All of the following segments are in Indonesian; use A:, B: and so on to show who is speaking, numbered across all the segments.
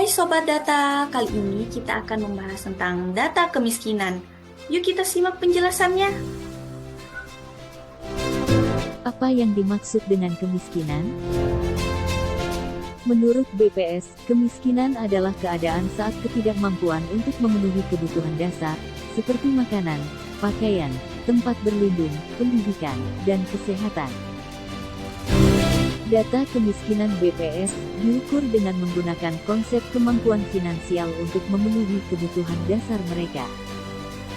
A: Sobat Data, kali ini kita akan membahas tentang data kemiskinan. Yuk kita simak penjelasannya.
B: Apa yang dimaksud dengan kemiskinan? Menurut BPS, kemiskinan adalah keadaan saat ketidakmampuan untuk memenuhi kebutuhan dasar, seperti makanan, pakaian, tempat berlindung, pendidikan, dan kesehatan. Data kemiskinan BPS diukur dengan menggunakan konsep kemampuan finansial untuk memenuhi kebutuhan dasar mereka.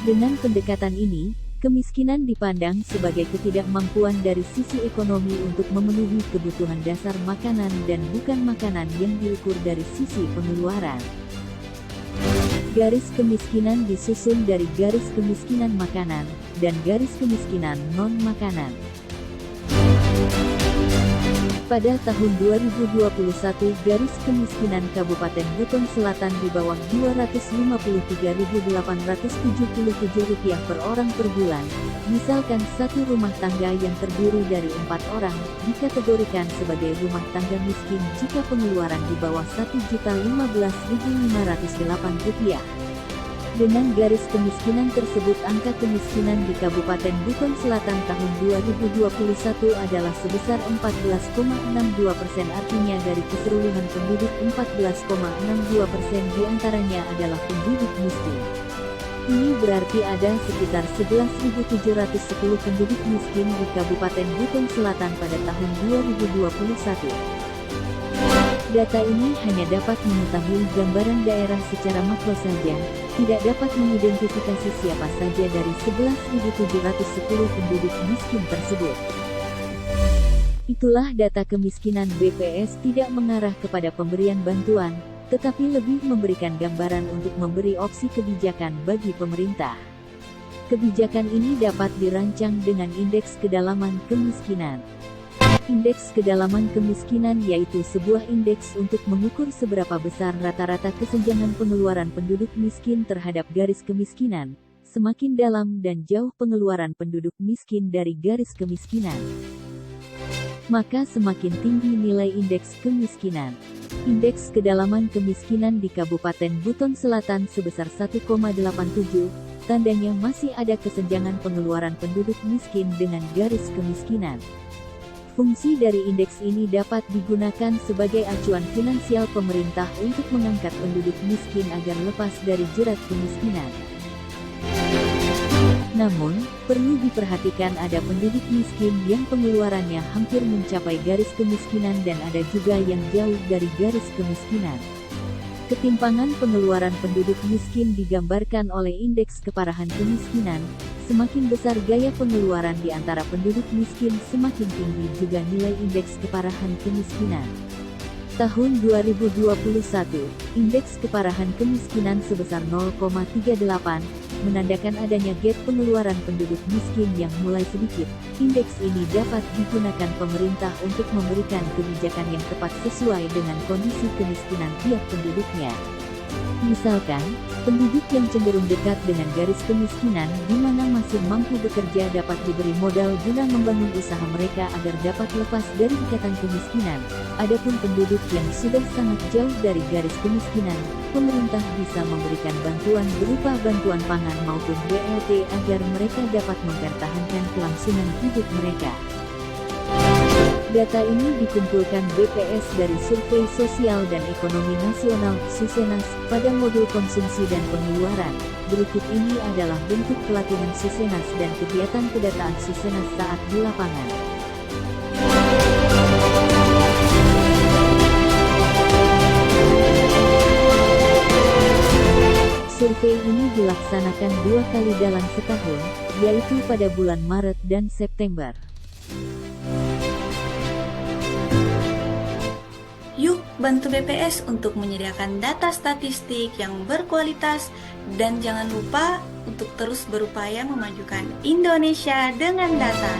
B: Dengan pendekatan ini, kemiskinan dipandang sebagai ketidakmampuan dari sisi ekonomi untuk memenuhi kebutuhan dasar makanan dan bukan makanan yang diukur dari sisi pengeluaran. Garis kemiskinan disusun dari garis kemiskinan makanan dan garis kemiskinan non-makanan. Pada tahun 2021, garis kemiskinan Kabupaten Buton Selatan di bawah Rp253.877 per orang per bulan. Misalkan satu rumah tangga yang terdiri dari 4 orang, dikategorikan sebagai rumah tangga miskin jika pengeluaran di bawah Rp1.015.508. Dengan garis kemiskinan tersebut, angka kemiskinan di Kabupaten Buton Selatan tahun 2021 adalah sebesar 14,62%, artinya dari keseluruhan penduduk 14,62% diantaranya adalah penduduk miskin. Ini berarti ada sekitar 11.710 penduduk miskin di Kabupaten Buton Selatan pada tahun 2021. Data ini hanya dapat mengetahui gambaran daerah secara makro saja, tidak dapat mengidentifikasi siapa saja dari 11.710 penduduk miskin tersebut. Itulah data kemiskinan BPS tidak mengarah kepada pemberian bantuan, tetapi lebih memberikan gambaran untuk memberi opsi kebijakan bagi pemerintah. Kebijakan ini dapat dirancang dengan indeks kedalaman kemiskinan. Indeks kedalaman kemiskinan yaitu sebuah indeks untuk mengukur seberapa besar rata-rata kesenjangan pengeluaran penduduk miskin terhadap garis kemiskinan. Semakin dalam dan jauh pengeluaran penduduk miskin dari garis kemiskinan, maka semakin tinggi nilai indeks kemiskinan. Indeks kedalaman kemiskinan di Kabupaten Buton Selatan sebesar 1,87, tandanya masih ada kesenjangan pengeluaran penduduk miskin dengan garis kemiskinan. Fungsi dari indeks ini dapat digunakan sebagai acuan finansial pemerintah untuk mengangkat penduduk miskin agar lepas dari jerat kemiskinan. Namun, perlu diperhatikan ada penduduk miskin yang pengeluarannya hampir mencapai garis kemiskinan dan ada juga yang jauh dari garis kemiskinan. Ketimpangan pengeluaran penduduk miskin digambarkan oleh indeks keparahan kemiskinan. Semakin besar gaya pengeluaran di antara penduduk miskin, semakin tinggi juga nilai indeks keparahan kemiskinan. Tahun 2021, indeks keparahan kemiskinan sebesar 0,38, menandakan adanya gap pengeluaran penduduk miskin yang mulai sedikit. Indeks ini dapat digunakan pemerintah untuk memberikan kebijakan yang tepat sesuai dengan kondisi kemiskinan tiap penduduknya. Misalkan, penduduk yang cenderung dekat dengan garis kemiskinan di mana masih mampu bekerja dapat diberi modal guna membangun usaha mereka agar dapat lepas dari ikatan kemiskinan. Adapun penduduk yang sudah sangat jauh dari garis kemiskinan, pemerintah bisa memberikan bantuan berupa bantuan pangan maupun BLT agar mereka dapat mempertahankan kelangsungan hidup mereka. Data ini dikumpulkan BPS dari Survei Sosial dan Ekonomi Nasional (Susenas) pada modul konsumsi dan pengeluaran. Berikut ini adalah bentuk pelatihan Susenas dan kegiatan pendataan Susenas saat di lapangan. Survei ini dilaksanakan 2 kali dalam setahun, yaitu pada bulan Maret dan September.
A: Yuk bantu BPS untuk menyediakan data statistik yang berkualitas dan jangan lupa untuk terus berupaya memajukan Indonesia dengan data.